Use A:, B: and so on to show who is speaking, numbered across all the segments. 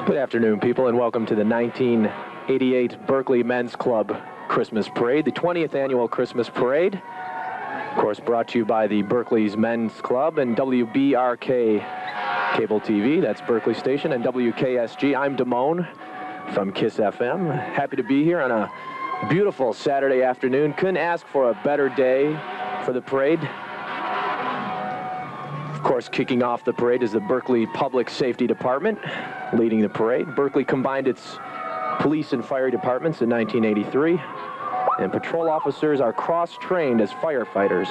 A: Good afternoon, people, and welcome to the 1988 Berkley Men's Club Christmas Parade, the 20th annual Christmas Parade. Of course, brought to you by the Berkley's Men's Club and WBRK Cable TV, that's Berkley Station, and WKSG. I'm Damone from KISS FM. Happy to be here on a beautiful Saturday afternoon. Couldn't ask for a better day for the parade. Of course, kicking off the parade is the Berkley Public Safety Department, leading the parade. Berkley combined its police and fire departments in 1983, and patrol officers are cross-trained as firefighters.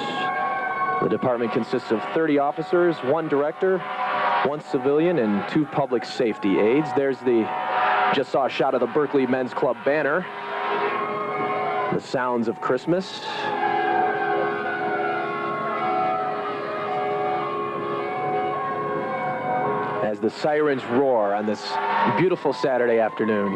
A: The department consists of 30 officers, 1 director, 1 civilian, and 2 public safety aides. There's just saw a shot of the Berkley Men's Club banner. The sounds of Christmas. As the sirens roar on this beautiful Saturday afternoon.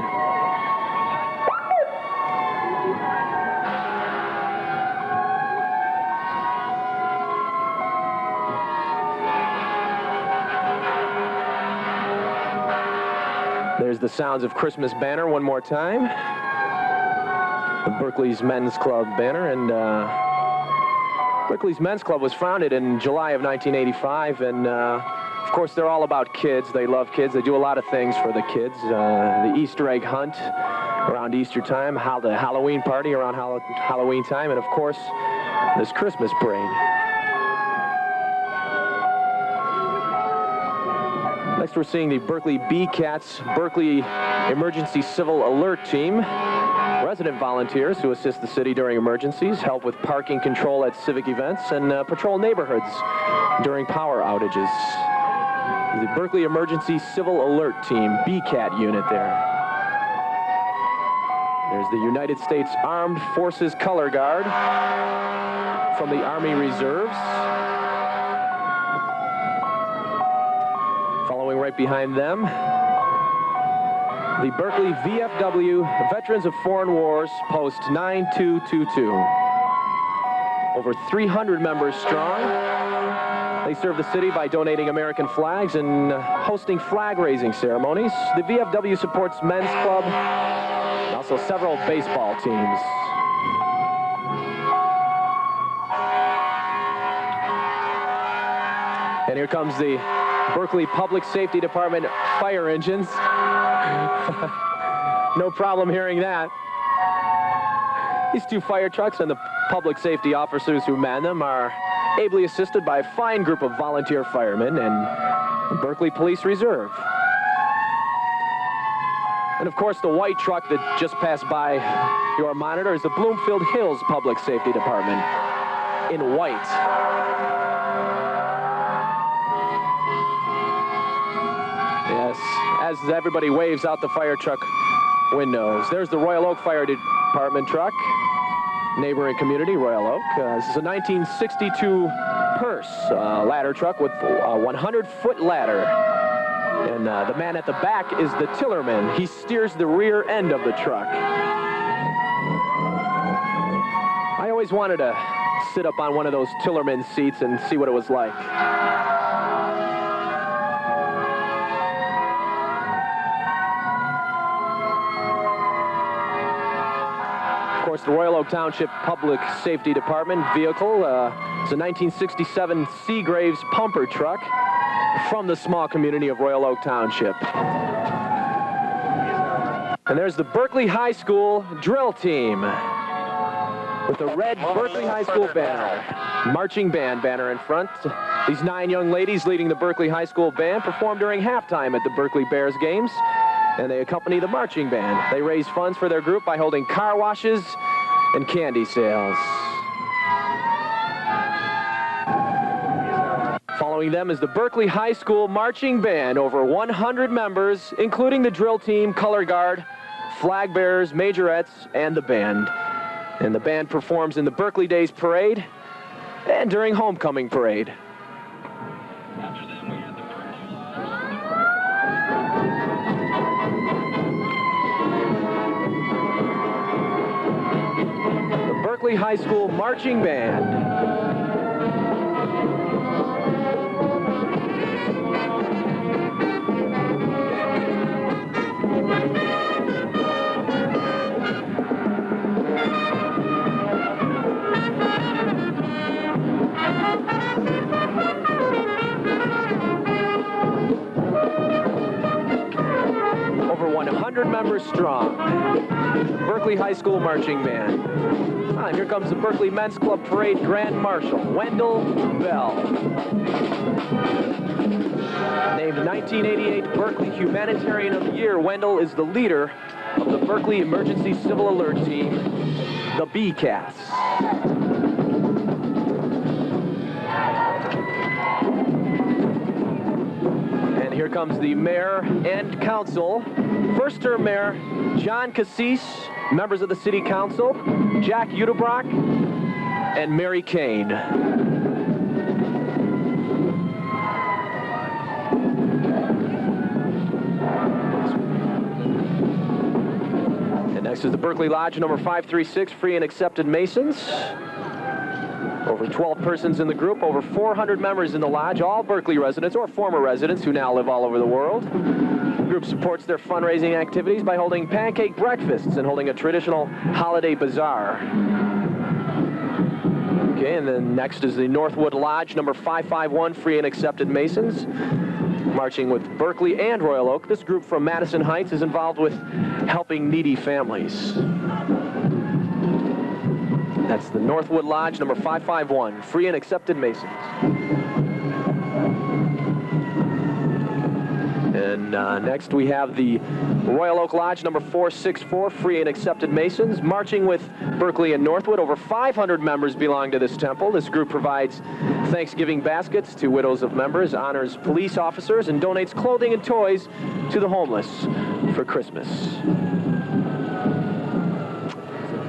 A: There's the sounds of Christmas banner one more time. The Berkley's Men's Club banner, and Berkley's Men's Club was founded in July of 1985, and of course, they're all about kids. They love kids. They do a lot of things for the kids. The Easter egg hunt around Easter time, the Halloween party around Halloween time, and of course, this Christmas parade. Next, we're seeing the Berkley BECATS, Berkley Emergency Civil Alert Team. Resident volunteers who assist the city during emergencies, help with parking control at civic events, and patrol neighborhoods during power outages. The Berkley Emergency Civil Alert Team, BECAT unit there. There's the United States Armed Forces Color Guard from the Army Reserves. Following right behind them, the Berkley VFW Veterans of Foreign Wars, Post 9222. Over 300 members strong. They serve the city by donating American flags and hosting flag-raising ceremonies. The VFW supports men's club and also several baseball teams. And here comes the Berkley Public Safety Department fire engines. No problem hearing that. These 2 fire trucks and the public safety officers who man them are ably assisted by a fine group of volunteer firemen and the Berkley Police Reserve. And of course, the white truck that just passed by your monitor is the Bloomfield Hills Public Safety Department in white. Yes, as everybody waves out the fire truck windows. There's the Royal Oak Fire Department truck. Neighboring community, Royal Oak. This is a 1962 Purse ladder truck with a 100-foot ladder. And the man at the back is the tillerman. He steers the rear end of the truck. I always wanted to sit up on one of those tillerman seats and see what it was like. Of course, the Royal Oak Township Public Safety Department vehicle is a 1967 Greaves pumper truck from the small community of Royal Oak Township. And there's the Berkley High School Drill Team with the red Berkley High School banner, marching band banner in front. These 9 young ladies leading the Berkley High School band perform during halftime at the Berkley Bears games, and they accompany the marching band. They raise funds for their group by holding car washes and candy sales. Following them is the Berkley High School Marching Band, over 100 members, including the drill team, color guard, flag bearers, majorettes, and the band. And the band performs in the Berkley Days Parade and during Homecoming Parade. Berkley High School Marching Band. 100 members strong. Berkley High School Marching Band. And here comes the Berkley Men's Club Parade Grand Marshal, Wendell Bell. Named 1988 Berkley Humanitarian of the Year, Wendell is the leader of the Berkley Emergency Civil Alert Team, the BECATS. And here comes the mayor and council. First-term mayor, John Cassise, members of the city council, Jack Udebrock, and Mary Kane. And next is the Berkley Lodge number 536, free and accepted Masons. Over 12 persons in the group, over 400 members in the lodge, all Berkley residents or former residents who now live all over the world. The group supports their fundraising activities by holding pancake breakfasts and holding a traditional holiday bazaar. Okay, and then next is the Northwood Lodge, number 551, free and accepted Masons. Marching with Berkley and Royal Oak, this group from Madison Heights is involved with helping needy families. That's the Northwood Lodge, number 551, free and accepted Masons. And next we have the Royal Oak Lodge, number 464, free and accepted Masons. Marching with Berkley and Northwood, over 500 members belong to this temple. This group provides Thanksgiving baskets to widows of members, honors police officers, and donates clothing and toys to the homeless for Christmas.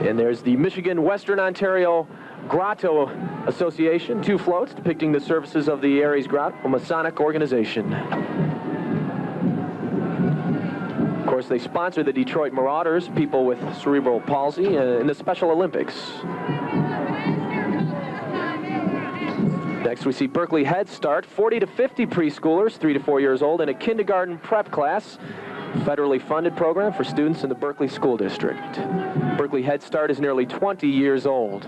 A: And there's the Michigan Western Ontario Grotto Association, 2 floats depicting the services of the Aries Grotto, a Masonic organization. Of course, they sponsor the Detroit Marauders, people with cerebral palsy, in the Special Olympics. Next, we see Berkley Head Start, 40 to 50 preschoolers, 3 to 4 years old, in a kindergarten prep class. Federally funded program for students in the Berkley School District. Berkley Head Start is nearly 20 years old.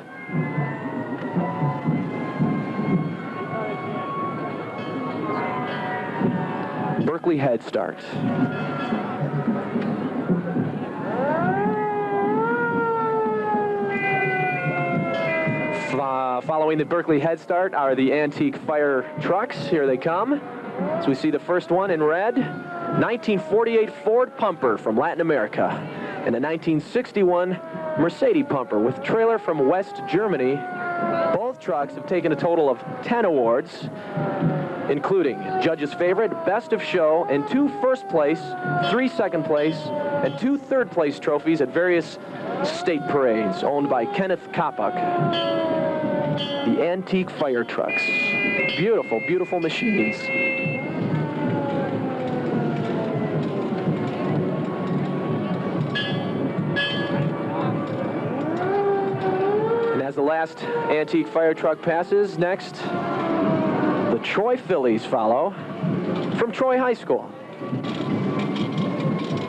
A: Berkley Head Start. Following the Berkley Head Start are the antique fire trucks. Here they come. So we see the first one in red. 1948 Ford Pumper from Latin America, and a 1961 Mercedes Pumper with trailer from West Germany. Both trucks have taken a total of 10 awards, including Judge's Favorite, Best of Show, and 2 first place, 3 second place, and 2 third place trophies at various state parades owned by Kenneth Koppuk. The antique fire trucks. Beautiful, beautiful machines. As the last antique fire truck passes, next, the Troy Phillies follow from Troy High School.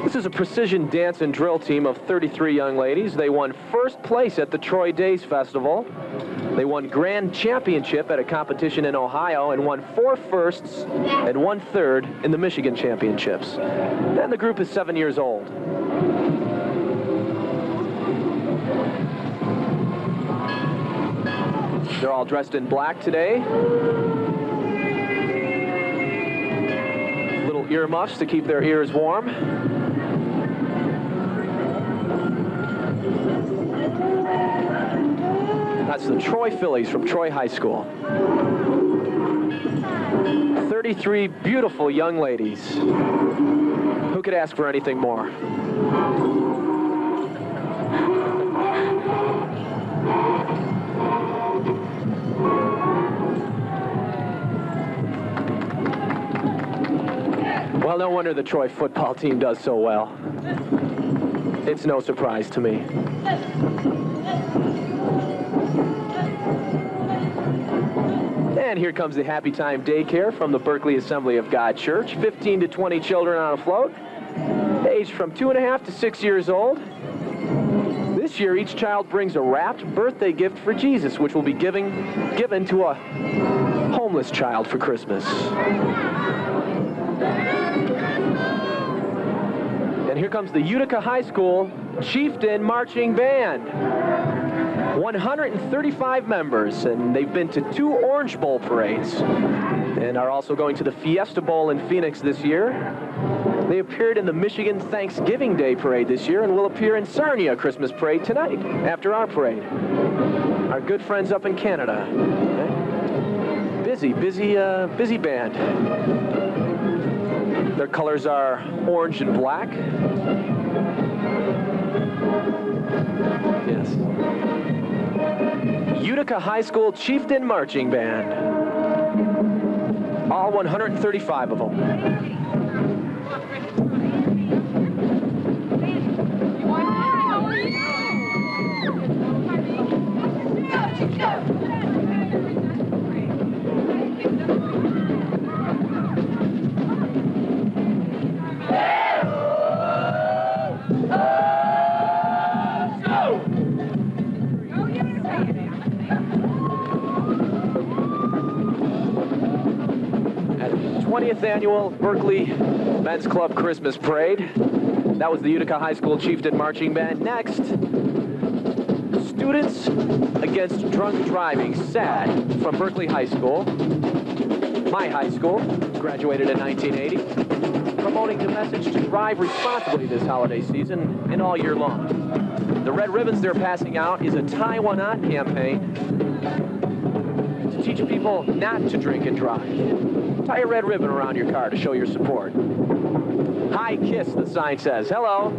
A: This is a precision dance and drill team of 33 young ladies. They won first place at the Troy Days Festival. They won grand championship at a competition in Ohio and won 4 firsts and 1 third in the Michigan championships. And the group is 7 years old. They're all dressed in black today. Little earmuffs to keep their ears warm. That's the Troy Phillies from Troy High School. 33 beautiful young ladies. Who could ask for anything more? Well, no wonder the Troy football team does so well. It's no surprise to me. And here comes the Happy Time Daycare from the Berkley Assembly of God Church. 15 to 20 children on a float, aged from 2.5 to 6 years old. This year, each child brings a wrapped birthday gift for Jesus, which will be given to a homeless child for Christmas. And here comes the Utica High School Chieftain Marching Band. 135 members, and they've been to 2 Orange Bowl parades and are also going to the Fiesta Bowl in Phoenix this year. They appeared in the Michigan Thanksgiving Day Parade this year and will appear in Sarnia Christmas Parade tonight after our parade. Our good friends up in Canada. Okay. Busy band. Their colors are orange and black. Yes. Utica High School Chieftain Marching Band. All 135 of them. At the 20th Annual Berkley Men's Club Christmas Parade. That was the Utica High School Chieftain Marching Band. Next, Students Against Drunk Driving, SAD, from Berkley High School. My high school, graduated in 1980, promoting the message to drive responsibly this holiday season and all year long. The red ribbons they're passing out is a Tie One On campaign to teach people not to drink and drive. Tie a red ribbon around your car to show your support. Hi, Kiss, the sign says. Hello.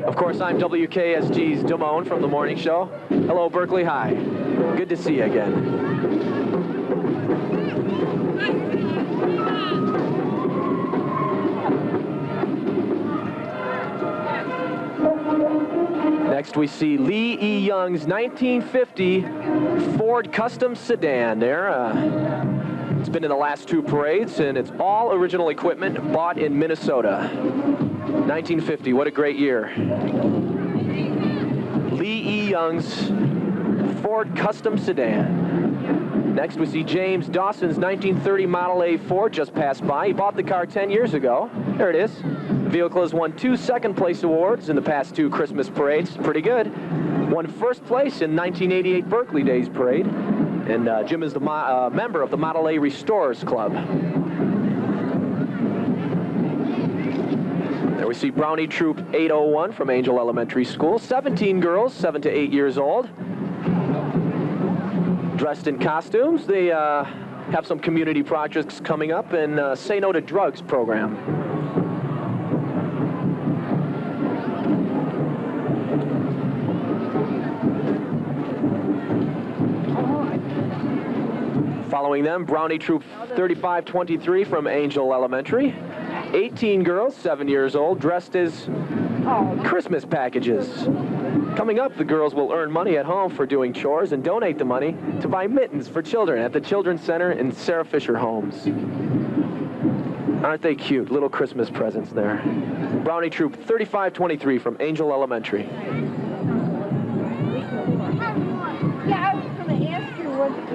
A: Of course, I'm WKSG's Damone from the morning show. Hello, Berkley. Hi. Good to see you again. Next, we see Lee E. Young's 1950 Ford Custom Sedan there. It's been in the last 2 parades, and it's all original equipment bought in Minnesota. 1950, what a great year. Lee E. Young's Ford Custom Sedan. Next, we see James Dawson's 1930 Model A Ford just passed by. He bought the car 10 years ago. There it is. The vehicle has won 2 second-place awards in the past 2 Christmas parades. Pretty good. Won first place in 1988 Berkley Days Parade. And Jim is the member of the Model A Restorers Club. There we see Brownie Troop 801 from Angel Elementary School. 17 girls, 7 to 8 years old. Dressed in costumes. They have some community projects coming up and Say No to Drugs program. Following them, Brownie Troop 3523 from Angel Elementary. 18 girls, 7 years old, dressed as Christmas packages. Coming up, the girls will earn money at home for doing chores and donate the money to buy mittens for children at the Children's Center in Sarah Fisher Homes. Aren't they cute? Little Christmas presents there. Brownie Troop 3523 from Angel Elementary.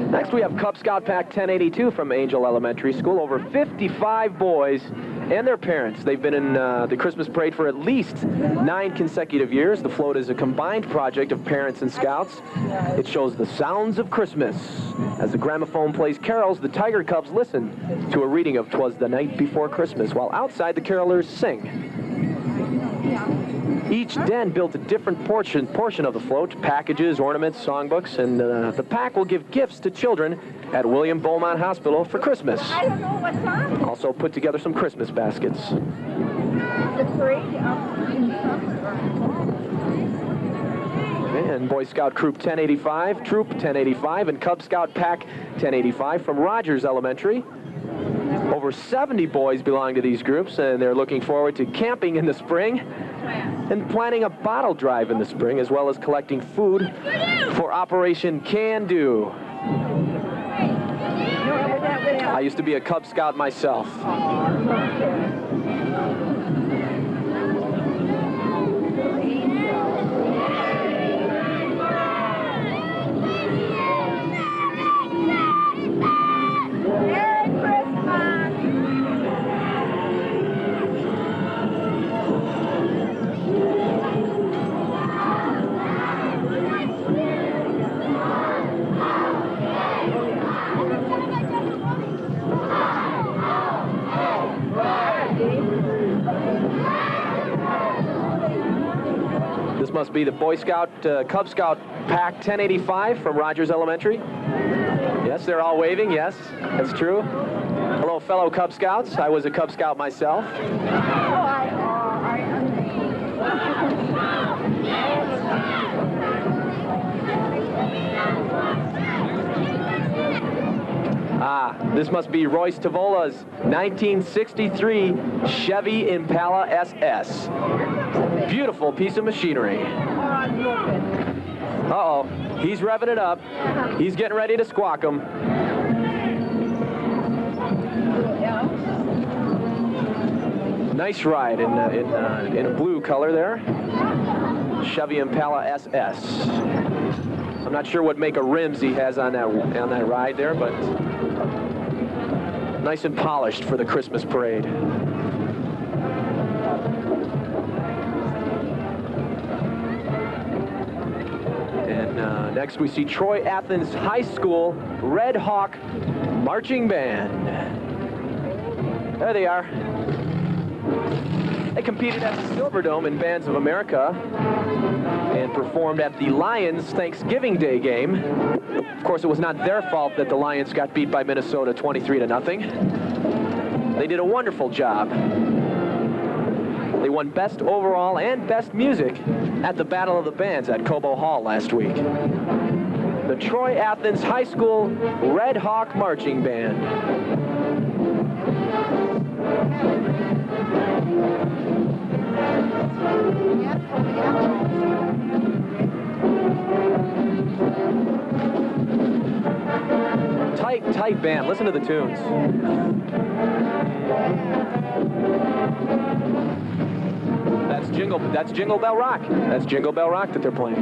A: Next, we have Cub Scout Pack 1082 from Angel Elementary School. Over 55 boys and their parents. They've been in the Christmas parade for at least 9 consecutive years. The float is a combined project of parents and scouts. It shows the sounds of Christmas. As the gramophone plays carols, the Tiger Cubs listen to a reading of 'Twas the Night Before Christmas, while outside the carolers sing. Each den built a different portion of the float, packages, ornaments, songbooks, and the pack will give gifts to children at William Beaumont Hospital for Christmas.
B: I don't know what's on.
A: Also put together some Christmas baskets.
B: The parade
A: And Boy Scout Troop 1085, and Cub Scout Pack 1085 from Rogers Elementary. Over 70 boys belong to these groups, and they're looking forward to camping in the spring and planning a bottle drive in the spring, as well as collecting food for Operation Can Do. I used to be a Cub Scout myself. This must be the Boy Scout, Cub Scout Pack 1085 from Rogers Elementary. Yes, they're all waving. Yes, that's true. Hello, fellow Cub Scouts. I was a Cub Scout myself. This must be Royce Tavola's 1963 Chevy Impala SS. Beautiful piece of machinery. Uh-oh, he's revving it up. He's getting ready to squawk him. Nice ride in a blue color there. Chevy Impala SS. I'm not sure what make of rims he has on that ride there, but nice and polished for the Christmas parade. And next we see Troy Athens High School Red Hawk Marching Band. There they are. They competed at the Silverdome in Bands of America and performed at the Lions Thanksgiving Day game. Of course, it was not their fault that the Lions got beat by Minnesota 23-0. They did a wonderful job. They won Best Overall and Best Music at the Battle of the Bands at Cobo Hall last week. The Troy Athens High School Red Hawk Marching Band. Tight band. Listen to the tunes. That's Jingle Bell Rock. That's Jingle Bell Rock that they're playing.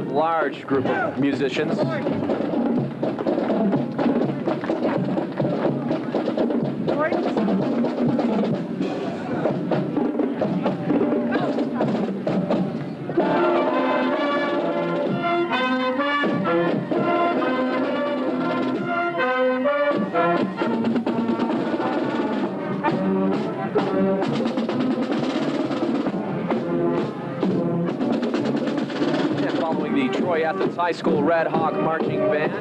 A: Large group of musicians. Athens High School Red Hawk Marching Band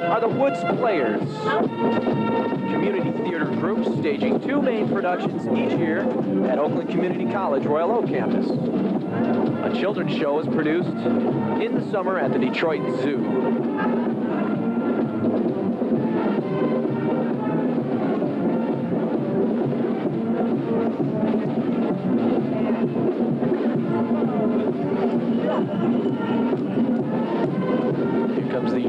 A: are the Woods Players, community theater group staging 2 main productions each year at Oakland Community College Royal Oak campus. A children's show is produced in the summer at the Detroit Zoo.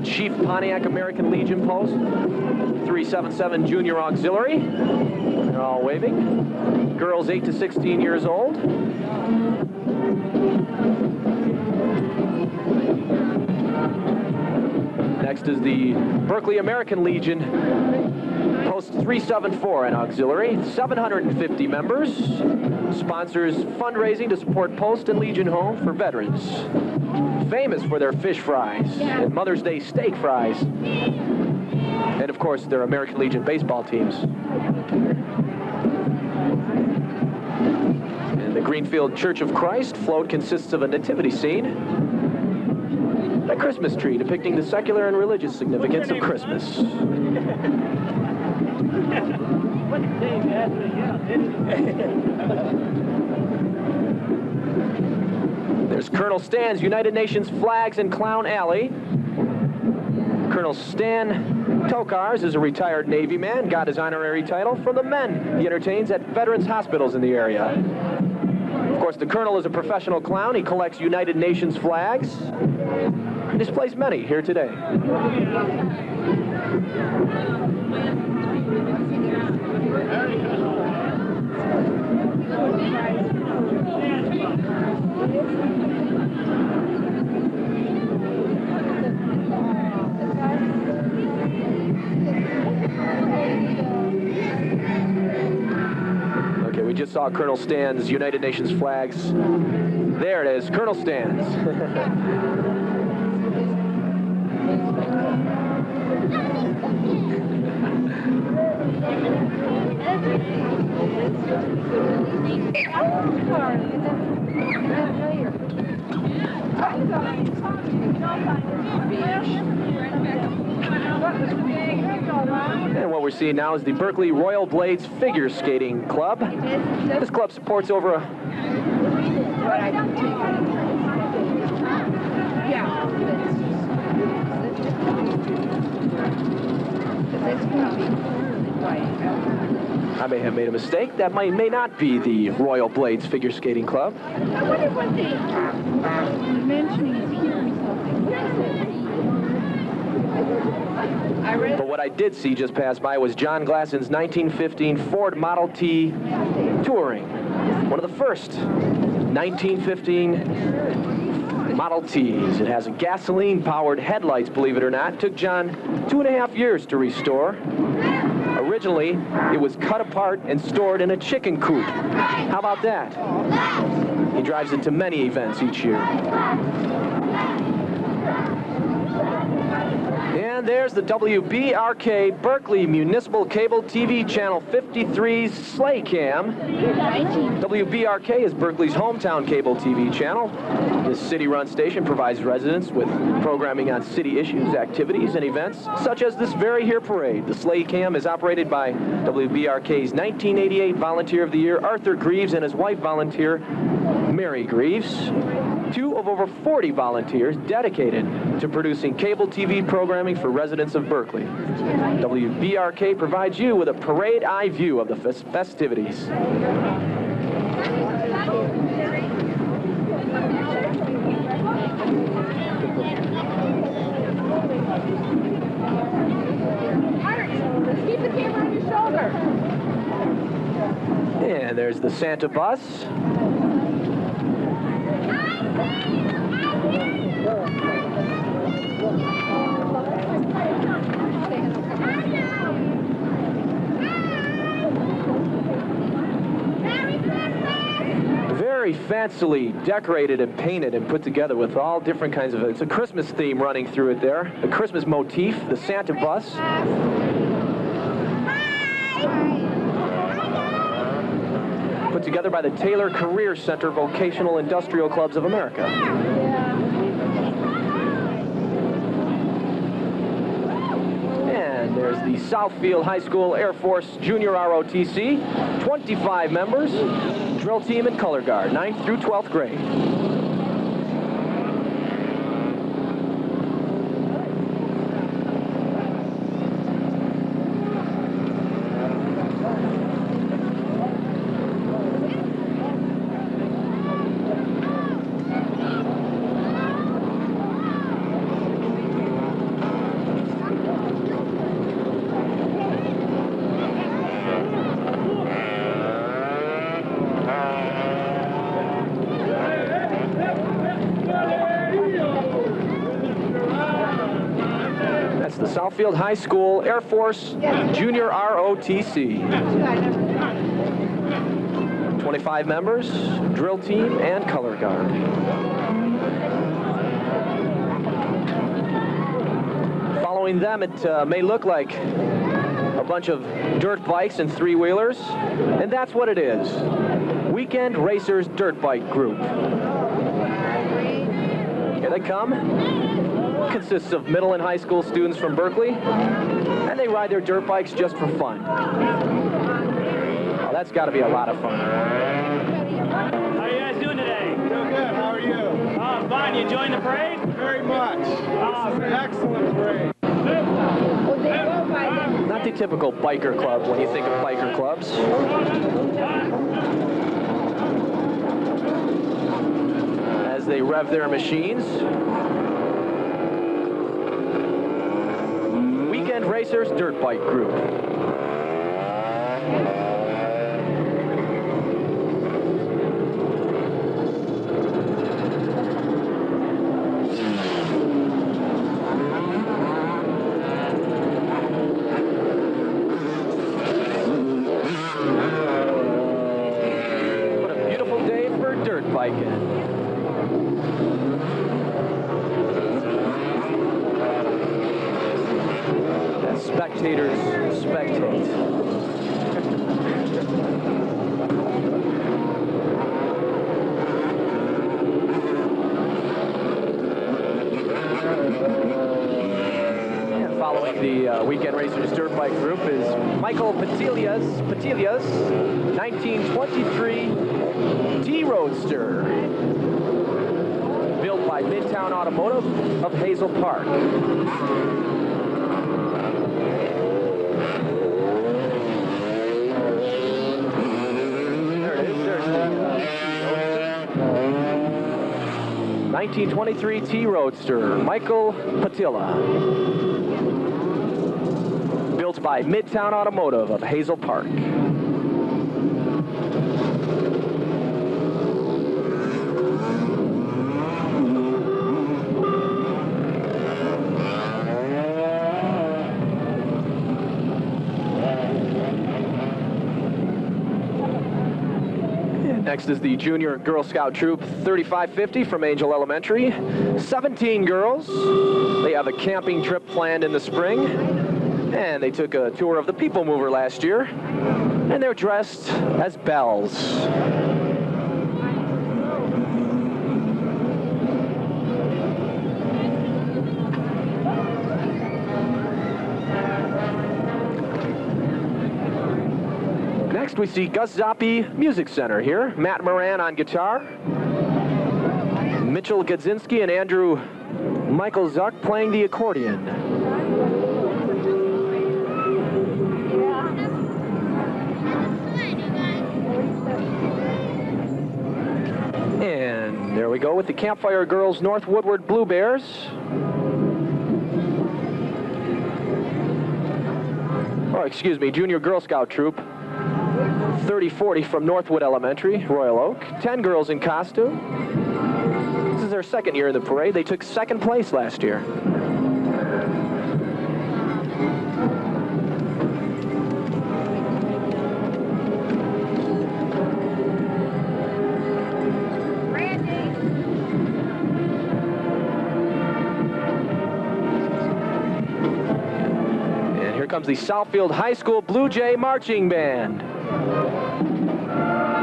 A: Chief Pontiac American Legion Post, 377 Junior Auxiliary. They're all waving. Girls 8 to 16 years old. Next is the Berkley American Legion, Post 374 and Auxiliary, 750 members. Sponsors fundraising to support Post and Legion Home for veterans. Famous for their fish fries and Mother's Day steak fries. And of course, their American Legion baseball teams. And the Greenfield Church of Christ float consists of a nativity scene, a Christmas tree depicting the secular and religious significance of Christmas. There's Colonel Stan's United Nations Flags and Clown Alley. Colonel Stan Tokars is a retired Navy man, got his honorary title from the men he entertains at veterans hospitals in the area. Of course, the Colonel is a professional clown. He collects United Nations flags. He displays many here today. just saw Colonel Stan's United Nations flags. There it is, Colonel Stan's. And what we're seeing now is the Berkley Royal Blades Figure Skating Club. This club supports over a... I may have made a mistake. That may not be the Royal Blades Figure Skating Club.
B: I wonder what the dimension is here or something.
A: But what I did see just pass by was John Glasson's 1915 Ford Model T Touring. One of the first 1915 Model Ts. It has a gasoline-powered headlights, believe it or not. It took John 2.5 years to restore. Originally, it was cut apart and stored in a chicken coop. How about that? He drives it to many events each year. And there's the WBRK Berkley Municipal Cable TV Channel 53's Sleigh Cam. WBRK is Berkley's hometown cable TV channel. This city-run station provides residents with programming on city issues, activities, and events, such as this very here parade. The Sleigh Cam is operated by WBRK's 1988 Volunteer of the Year, Arthur Grieves, and his wife volunteer, Mary Grieves. 2 of over 40 volunteers dedicated to producing cable TV programming for residents of Berkley. WBRK provides you with a parade eye view of the festivities.
B: Keep the camera on your shoulder.
A: And there's the Santa bus. Very fancily decorated and painted and put together with all different kinds of... It's a Christmas theme running through it there. A Christmas motif, the Santa bus. Put together by the Taylor Career Center Vocational Industrial Clubs of America. And there's the Southfield High School Air Force Junior ROTC, 25 members, drill team and color guard, 9th through 12th grade. Southfield High School Air Force Junior ROTC. 25 members, drill team, and color guard. Following them, it may look like a bunch of dirt bikes and three-wheelers, and that's what it is. Weekend Racers Dirt Bike Group. Here they come. Consists of middle and high school students from Berkley, and they ride their dirt bikes just for fun. Well, that's got to be a lot of fun.
C: How are you guys doing today?
D: Real good. How are you?
C: Oh, fine. You enjoying the parade?
D: Very much. This is an excellent parade.
A: Not the typical biker club when you think of biker clubs. As they rev their machines. Weekend Racers Dirt Bike Group. spectators spectate. Following the Weekend Racers Dirt Bike group is Michael Patillas 1923 T-Roadster, built by Midtown Automotive of Hazel Park. There it is. There's the 1923 T-Roadster, Michael Patilla, built by Midtown Automotive of Hazel Park. Next is the Junior Girl Scout Troop 3550 from Angel Elementary. 17 girls. They have a camping trip planned in the spring. And they took a tour of the People Mover last year. And they're dressed as bells. Next, we see Gus Zoppi Music Center here. Matt Moran on guitar. Mitchell Gadzinski and Andrew Michael Zuck playing the accordion. And there we go with the Campfire Girls North Woodward Blue Bears. Oh, excuse me, Junior Girl Scout Troop 3040 from Northwood Elementary, Royal Oak. 10 girls in costume. This is their second year in the parade. They took second place last year. And here comes the Southfield High School Blue Jay Marching Band.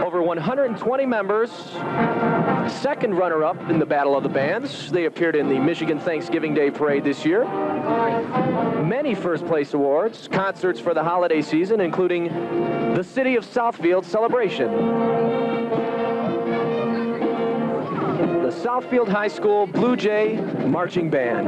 A: Over 120 members, second runner-up in the Battle of the Bands. They appeared in the Michigan Thanksgiving Day Parade this year. Many first-place awards, concerts for the holiday season, including the City of Southfield celebration. The Southfield High School Blue Jay Marching Band.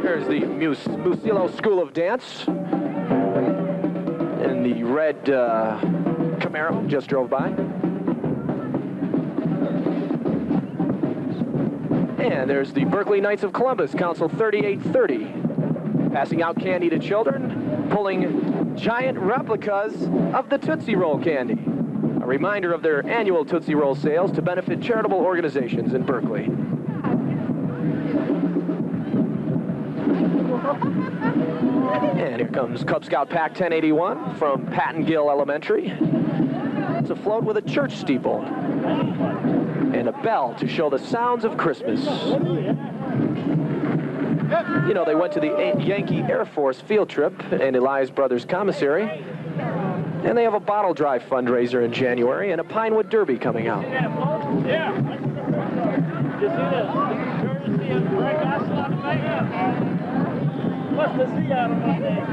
A: There's the Municipal School of Dance. And the red Camaro just drove by. And there's the Berkley Knights of Columbus, Council 3830. Passing out candy to children, pulling giant replicas of the Tootsie Roll candy. A reminder of their annual Tootsie Roll sales to benefit charitable organizations in Berkley. And here comes Cub Scout Pack 1081 from Patton Gill Elementary. It's a float with a church steeple and a bell to show the sounds of Christmas. You know, they went to the Yankee Air Force field trip in Elias Brothers Commissary, and they have a bottle drive fundraiser in January and a Pinewood Derby coming out.
C: Yeah. Did you see the courtesy of Greg on the makeup? What's the sea out of my name?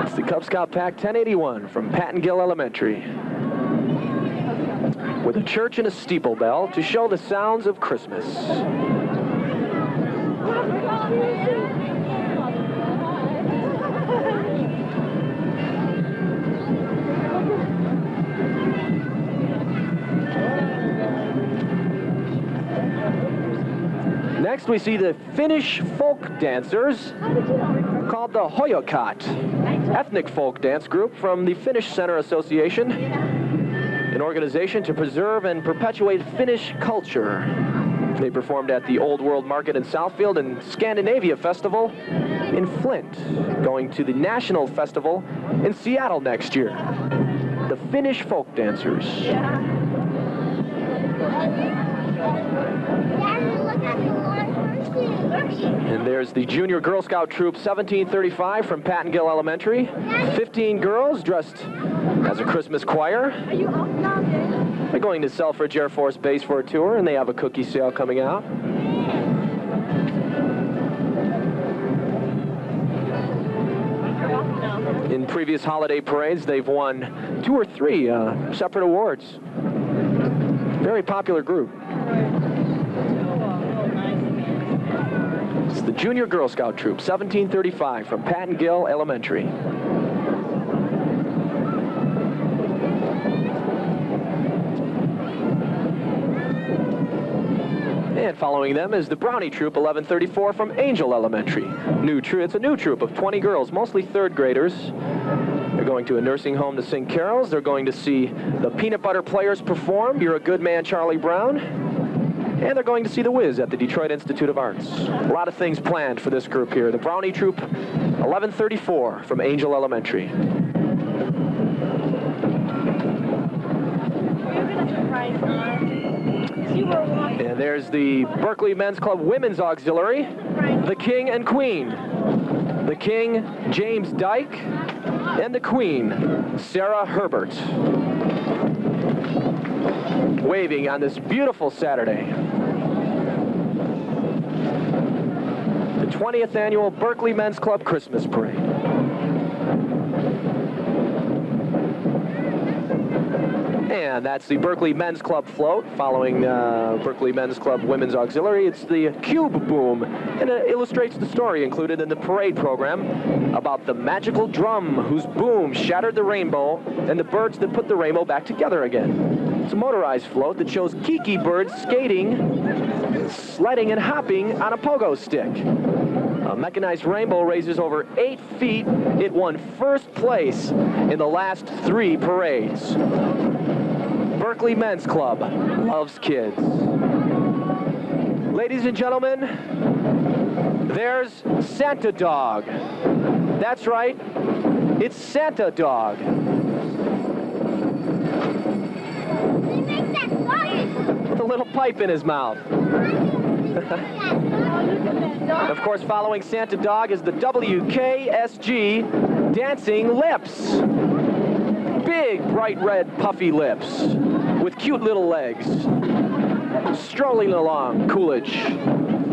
A: It's the Cub Scout Pack 1081 from Patton Gill Elementary, with a church and a steeple bell to show the sounds of Christmas. Next, we see the Finnish folk dancers called the Hoyokat, ethnic folk dance group from the Finnish Center Association, an organization to preserve and perpetuate Finnish culture. They performed at the Old World Market in Southfield and Scandinavia Festival in Flint, going to the National Festival in Seattle next year. The Finnish folk dancers. And there's the Junior Girl Scout Troop 1735 from Pattongill Elementary. 15 girls dressed as a Christmas choir. They're going to Selfridge Air Force Base for a tour, and they have a cookie sale coming out. In previous holiday parades, they've won 2 or 3 separate awards. Very popular group. It's the Junior Girl Scout Troop 1735 from Pattongill Elementary. And following them is the Brownie Troop 1134 from Angel Elementary. It's a new troop of 20 girls, mostly 3rd graders. They're going to a nursing home to sing carols. They're going to see the Peanut Butter Players perform, You're a Good Man, Charlie Brown. And they're going to see The Wiz at the Detroit Institute of Arts. A lot of things planned for this group here. The Brownie Troop 1134 from Angel Elementary. And there's the Berkley Men's Club Women's Auxiliary, the King and Queen. The King, James Dyke, and the Queen, Sarah Herbert. Waving on this beautiful Saturday. The 20th Annual Berkley Men's Club Christmas Parade. And that's the Berkley Men's Club float following Berkley Men's Club Women's Auxiliary. It's the Cube Boom, and it illustrates the story included in the parade program about the magical drum whose boom shattered the rainbow and the birds that put the rainbow back together again. It's a motorized float that shows kiki birds skating, sledding, and hopping on a pogo stick. A mechanized rainbow raises over 8 feet. It won 1st place in the last 3 parades. Berkley Men's Club loves kids. Ladies and gentlemen, there's Santa Dog. That's right, it's Santa Dog. With a little pipe in his mouth. Of course, following Santa Dog is the WKSG Dancing Lips. Big, bright red, puffy lips with cute little legs. Strolling along Coolidge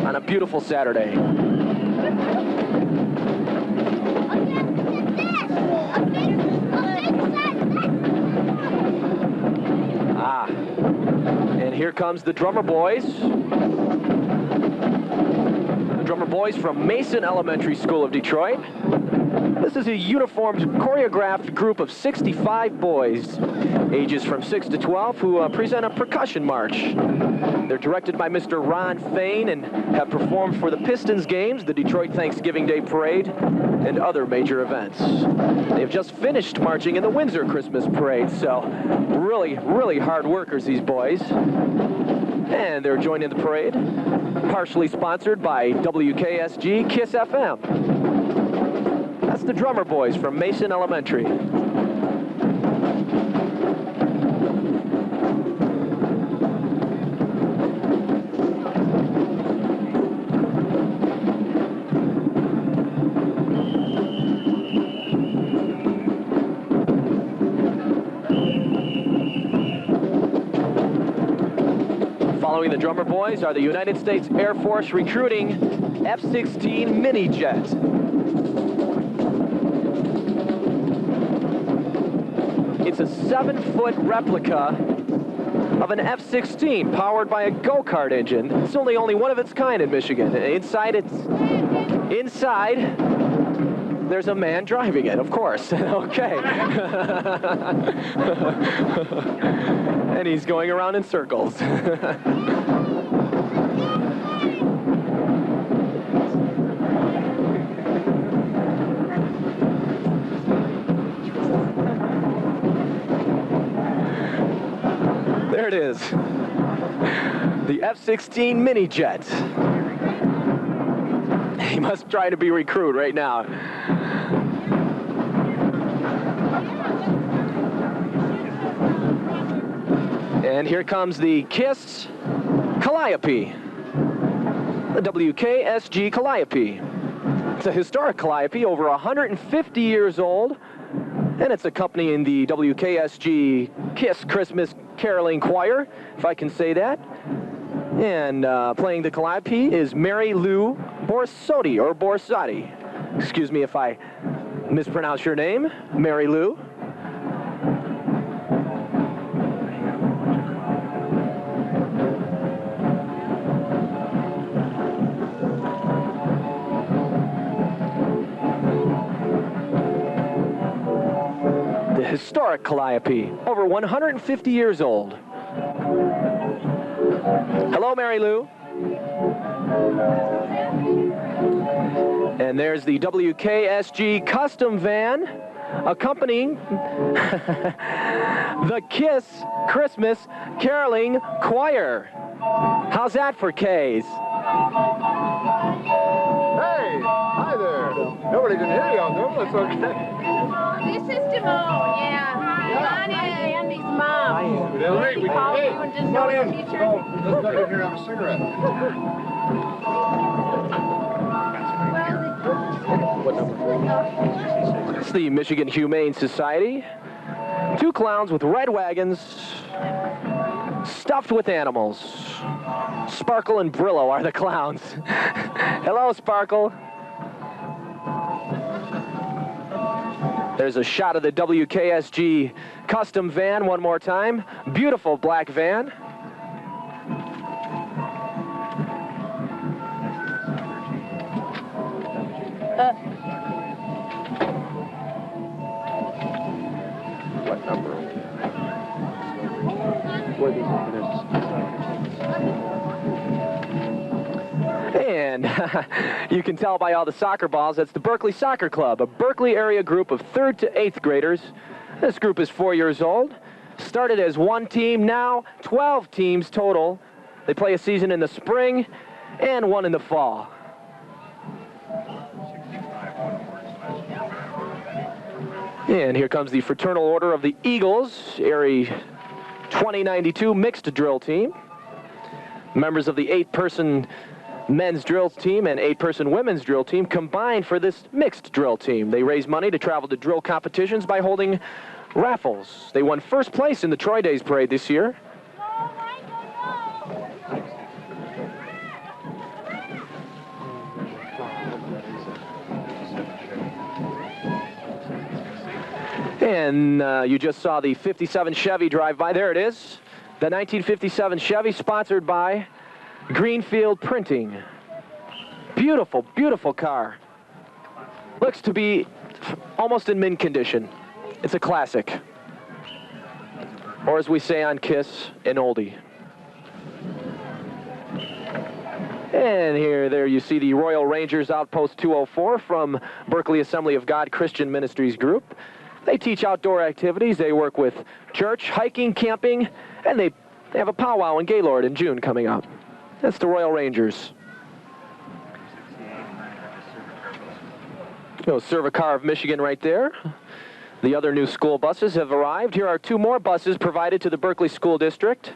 A: on a beautiful Saturday. And here comes the Drummer Boys. The Drummer Boys from Mason Elementary School of Detroit. This is a uniformed, choreographed group of 65 boys, ages from 6 to 12, who present a percussion march. They're directed by Mr. Ron Fain and have performed for the Pistons games, the Detroit Thanksgiving Day Parade, and other major events. They've just finished marching in the Windsor Christmas Parade, so really, really hard workers, these boys. And they're joining the parade, partially sponsored by WKSG Kiss FM. That's the Drummer Boys from Mason Elementary. Following the Drummer Boys are the United States Air Force recruiting F-16 mini jet. It's a 7-foot replica of an F-16 powered by a go-kart engine. It's only one of its kind in Michigan. Inside, there's a man driving it, of course. Okay. And he's going around in circles. There it is. The F-16 mini jet. He must try to be recruit right now. And here comes the KISS Calliope. The WKSG Calliope. It's a historic Calliope, over 150 years old, and it's accompanying the WKSG KISS Christmas Caroling Choir, if I can say that. And playing the Calliope is Mary Lou Borsotti, or Borsotti. Excuse me if I mispronounce your name, Mary Lou. Historic Calliope, over 150 years old. Hello, Mary Lou. And there's the WKSG custom van accompanying the KISS Christmas Caroling Choir. How's that for K's?
D: Hey, hi there. Nobody can hear you out there, but that's okay.
B: This is Damone, yeah. Bonnie and Andy's mom.
D: Hey, we
B: Call
D: hey,
B: you and just
D: come
B: know
D: in.
B: the teacher.
D: Oh, let's go in here and have a cigarette.
A: It's the Michigan Humane Society. Two clowns with red wagons, stuffed with animals. Sparkle and Brillo are the clowns. Hello, Sparkle. There's a shot of the WKSG custom van one more time. Beautiful black van. What number? And you can tell by all the soccer balls, that's the Berkley Soccer Club, a Berkley area group of 3rd to 8th graders. This group is 4 years old. Started as one team, now 12 teams total. They play a season in the spring and one in the fall. And here comes the Fraternal Order of the Eagles, Area 2092 mixed drill team. Members of the 8-person men's drill team and 8-person women's drill team combined for this mixed drill team. They raise money to travel to drill competitions by holding raffles. They won 1st place in the Troy Days Parade this year. And you just saw the 57 Chevy drive by. There it is. The 1957 Chevy, sponsored by Greenfield Printing. Beautiful, beautiful car. Looks to be almost in mint condition. It's a classic. Or as we say on KISS, an oldie. And there you see the Royal Rangers Outpost 204 from Berkley Assembly of God Christian Ministries Group. They teach outdoor activities. They work with church, hiking, camping, and they have a powwow in Gaylord in June coming up. That's the Royal Rangers. Cervicar of Michigan right there. The other new school buses have arrived. Here are 2 more buses provided to the Berkley School District.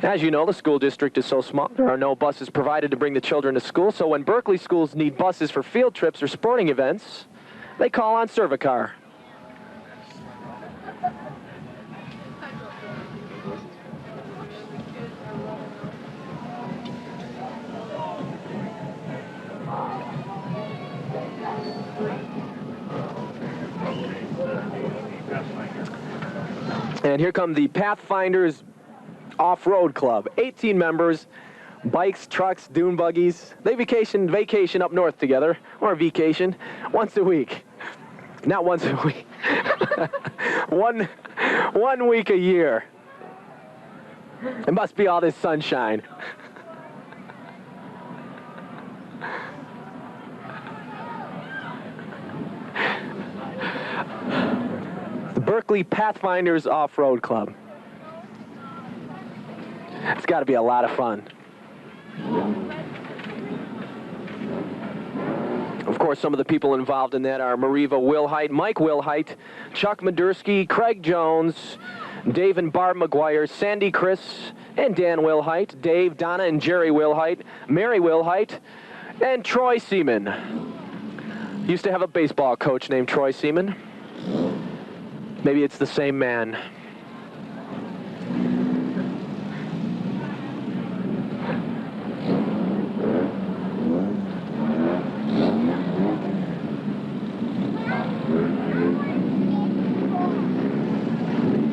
A: As you know, the school district is so small, there are no buses provided to bring the children to school. So when Berkley schools need buses for field trips or sporting events, they call on Cervicar. And here come the Pathfinders Off-Road Club. 18 members, bikes, trucks, dune buggies. They vacation up north together, or vacation, once a week. Not once a week. one week a year. It must be all this sunshine. The Berkley Pathfinders Off-Road Club. It's got to be a lot of fun. Of course, some of the people involved in that are Mariva Wilhite, Mike Wilhite, Chuck Madursky, Craig Jones, Dave and Barb McGuire, Sandy Chris, and Dan Wilhite, Dave, Donna, and Jerry Wilhite, Mary Wilhite, and Troy Seaman. Used to have a baseball coach named Troy Seaman. Maybe it's the same man.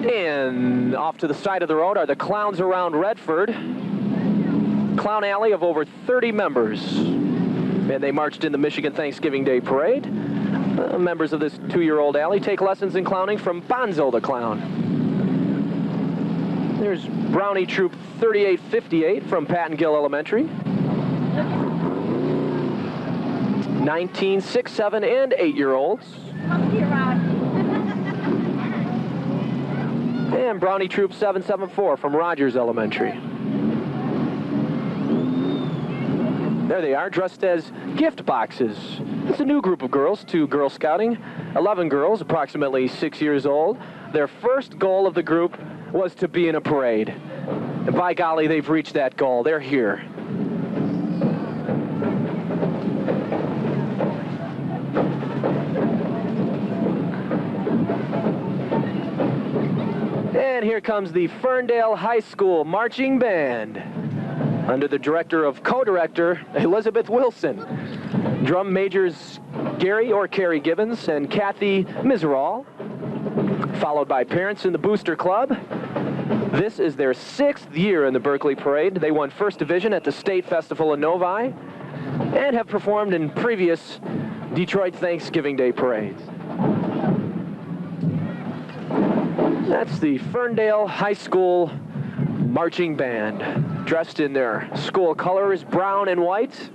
A: And off to the side of the road are the Clowns Around Redford. Clown Alley of over 30 members. And they marched in the Michigan Thanksgiving Day Parade. Members of this 2-year-old alley take lessons in clowning from Bonzo the Clown. There's Brownie Troop 3858 from Patton Gill Elementary. 19, 6, 7, and 8-year-olds. And Brownie Troop 774 from Rogers Elementary. There they are, dressed as gift boxes. It's a new group of girls to Girl Scouting. 11 girls, approximately 6 years old. Their first goal of the group was to be in a parade. And by golly, they've reached that goal. They're here. And here comes the Ferndale High School Marching Band, under the director of co-director Elizabeth Wilson. Drum majors Gary or Carrie Gibbons and Kathy Miserall, followed by parents in the Booster Club. This is their 6th year in the Berkley Parade. They won first division at the State Festival in Novi and have performed in previous Detroit Thanksgiving Day parades. That's the Ferndale High School Marching Band, dressed in their school colors, brown and white.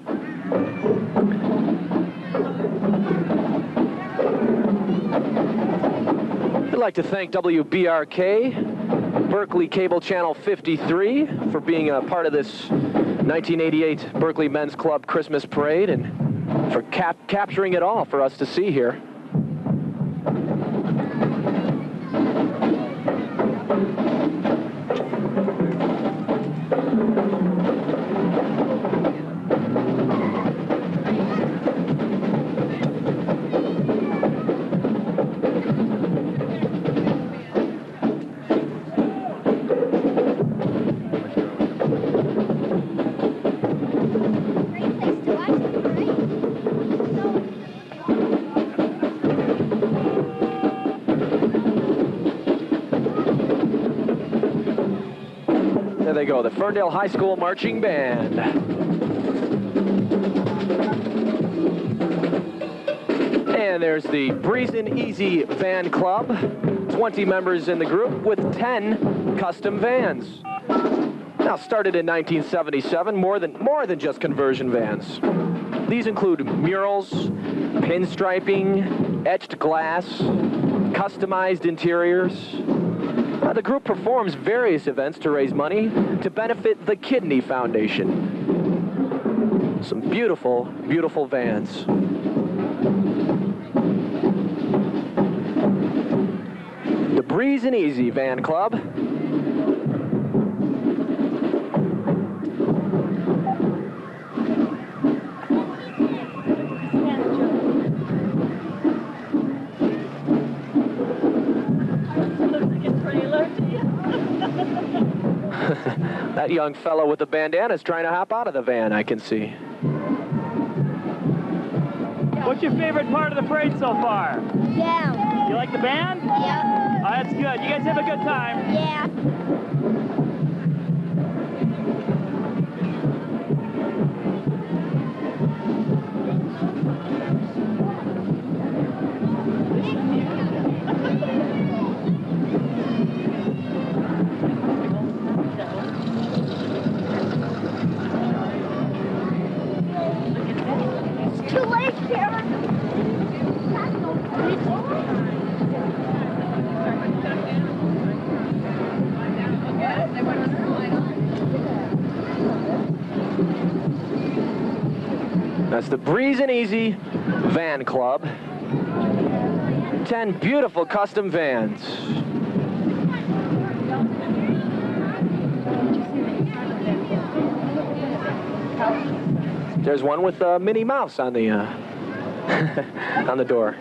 A: I'd like to thank WBRK, Berkley Cable Channel 53, for being a part of this 1988 Berkley Men's Club Christmas Parade and for capturing it all for us to see here. There they go, the Ferndale High School Marching Band. And there's the Breezin' Easy Van Club. 20 members in the group with 10 custom vans. Now, started in 1977, more than just conversion vans. These include murals, pinstriping, etched glass, customized interiors. The group performs various events to raise money to benefit the Kidney Foundation. Some beautiful, beautiful vans. The Breezin' Easy Van Club. That young fellow with the bandana is trying to hop out of the van, I can see.
C: What's your favorite part of the parade so far?
B: Yeah.
C: You like the band?
B: Yeah.
C: Oh, that's good. You guys have a good time?
B: Yeah. It's too late, Sarah.
A: That's the Breeze and Easy Van Club. 10 beautiful custom vans. There's one with Minnie Mouse on the on the door.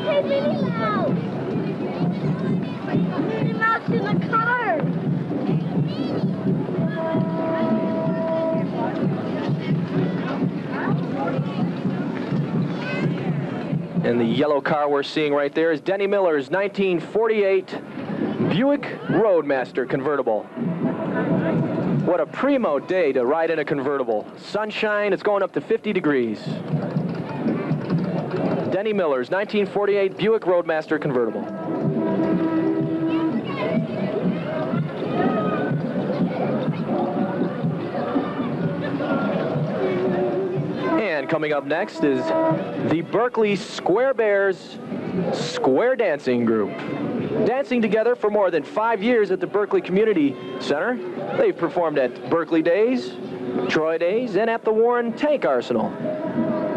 B: Hey, Minnie Mouse! Minnie Mouse in the car!
A: And the yellow car we're seeing right there is Denny Miller's 1948 Buick Roadmaster convertible. What a primo day to ride in a convertible. Sunshine, it's going up to 50 degrees. Denny Miller's 1948 Buick Roadmaster convertible. And coming up next is the Berkley Square Bears Square Dancing Group. Dancing together for more than 5 years at the Berkley Community Center. They've performed at Berkley Days, Troy Days, and at the Warren Tank Arsenal.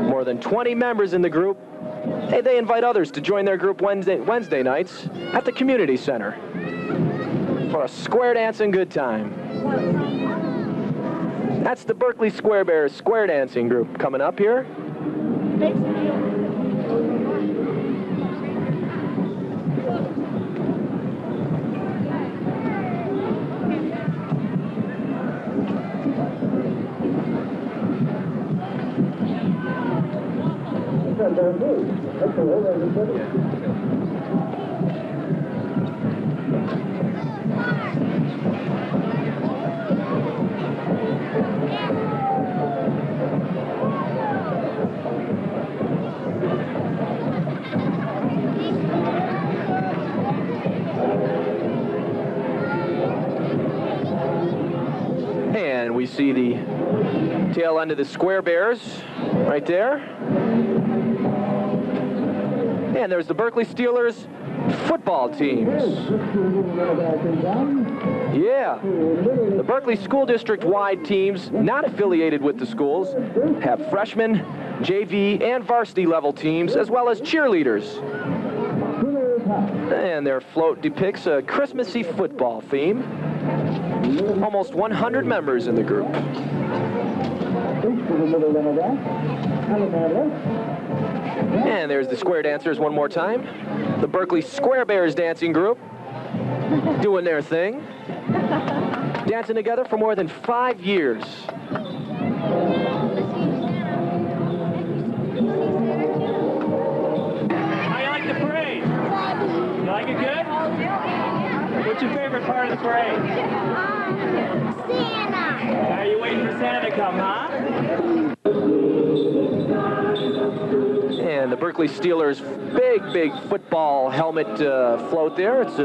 A: More than 20 members in the group. Hey, they invite others to join their group Wednesday nights at the Community Center for a square dancing good time. That's the Berkley Square Bears Square Dancing Group coming up here. And we see the tail end of the Square Bears right there. And there's the Berkley Steelers football teams. Yeah, the Berkley School District-wide teams not affiliated with the schools have freshman, JV, and varsity level teams, as well as cheerleaders. And their float depicts a Christmassy football theme. Almost 100 members in the group. And there's the square dancers one more time. The Berkley Square Bears dancing group doing their thing. Dancing together for more than 5 years.
C: How you like the parade? You like it good? What's your favorite part of the parade?
B: Santa!
C: Are you waiting for Santa to come, huh?
A: And the Berkley Steelers big football helmet float there. It's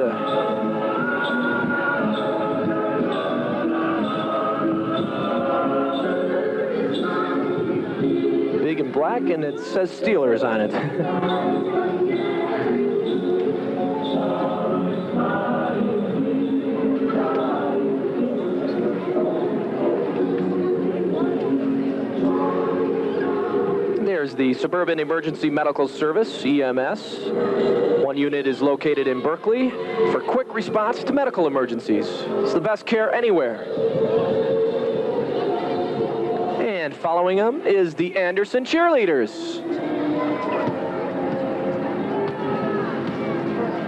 A: big and black, and it says Steelers on it. There's the Suburban Emergency Medical Service, EMS. One unit is located in Berkley for quick response to medical emergencies. It's the best care anywhere. And following them is the Anderson Cheerleaders.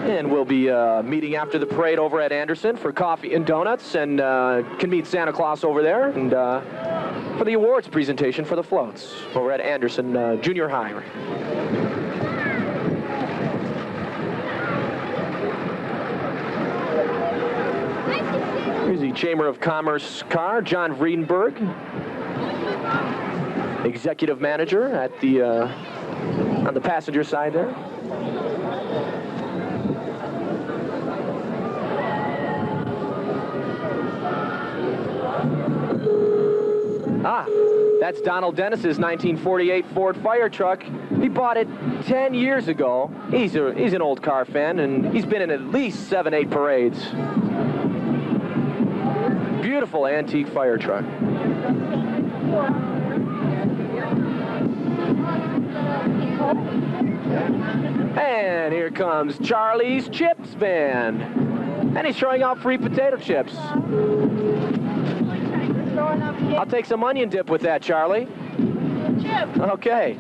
A: And we'll be meeting after the parade over at Anderson for coffee and donuts, and can meet Santa Claus over there, and for the awards presentation for the floats over at Anderson Junior High. Here's the Chamber of Commerce car, John Vredenberg, executive manager at the on the passenger side there. That's Donald Dennis's 1948 Ford fire truck. He bought it 10 years ago. He's an old car fan, and he's been in at least 7-8 parades. Beautiful antique fire truck. And here comes Charlie's Chips Van. And he's throwing out free potato chips. I'll take some onion dip with that, Charlie.
B: Chip.
A: Okay.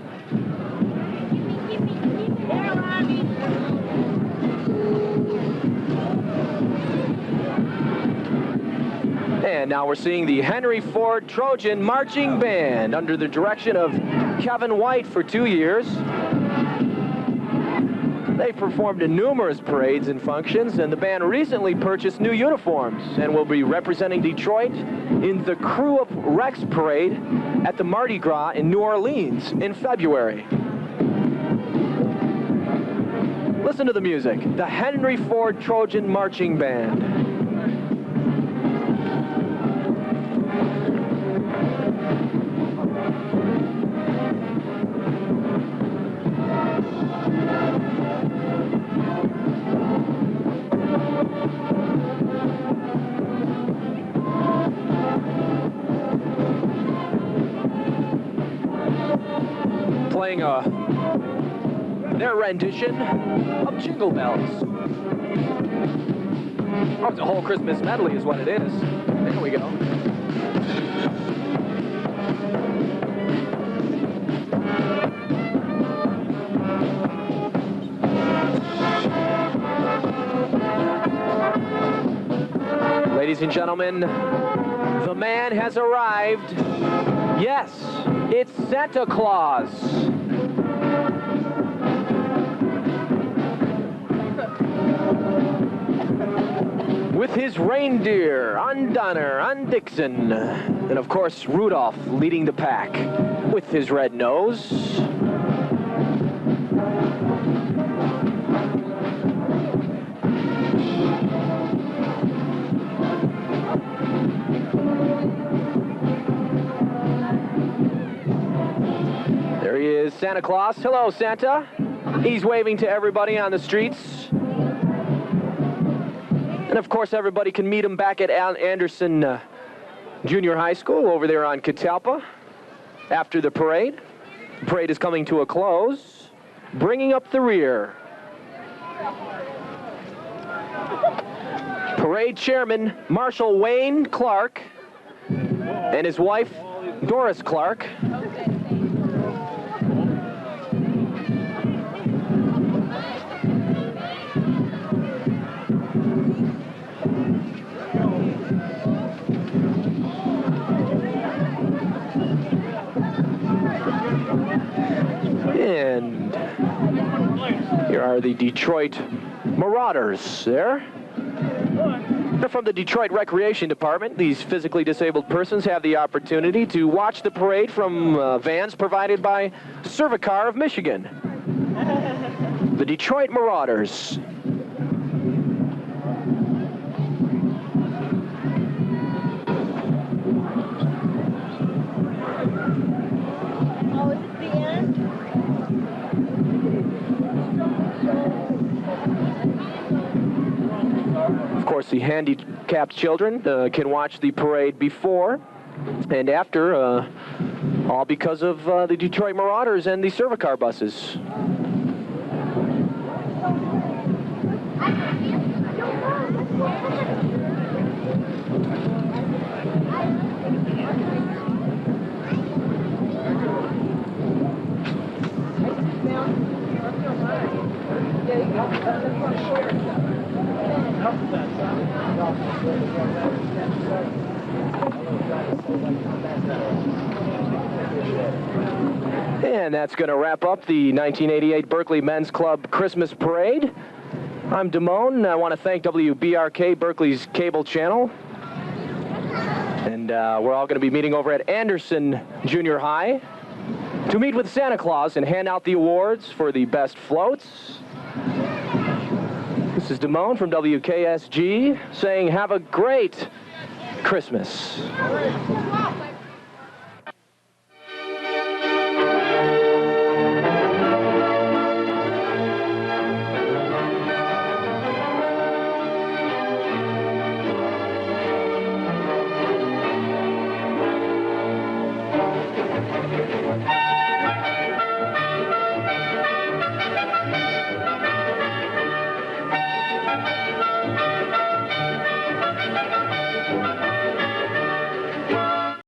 A: And now we're seeing the Henry Ford Trojan Marching Band under the direction of Kevin White for 2 years. They performed in numerous parades and functions, and the band recently purchased new uniforms and will be representing Detroit in the Crew of Rex Parade at the Mardi Gras in New Orleans in February. Listen to the music, the Henry Ford Trojan Marching Band. Playing their rendition of Jingle Bells. Oh, it's a whole Christmas medley is what it is. There we go. Ladies and gentlemen, the man has arrived. Yes, it's Santa Claus. With his reindeer, on Donner, on Dixon, and of course Rudolph leading the pack with his red nose. There he is, Santa Claus. Hello, Santa. He's waving to everybody on the streets. And of course, everybody can meet him back at Anderson Junior High School over there on Catalpa after the parade. The parade is coming to a close, bringing up the rear. Parade Chairman Marshal Wayne Clark and his wife Dorris Clark. And here are the Detroit Marauders there. They're from the Detroit Recreation Department. These physically disabled persons have the opportunity to watch the parade from vans provided by Servicar of Michigan. The Detroit Marauders. Of course, the handicapped children can watch the parade before and after, all because of the Detroit Marauders and the Servicar buses. And that's going to wrap up the 1988 Berkley Men's Club Christmas Parade. I'm Damone. I want to thank WBRK, Berkeley's cable channel. And we're all going to be meeting over at Anderson Junior High to meet with Santa Claus and hand out the awards for the best floats. This is Damone from WKSG saying have a great Christmas.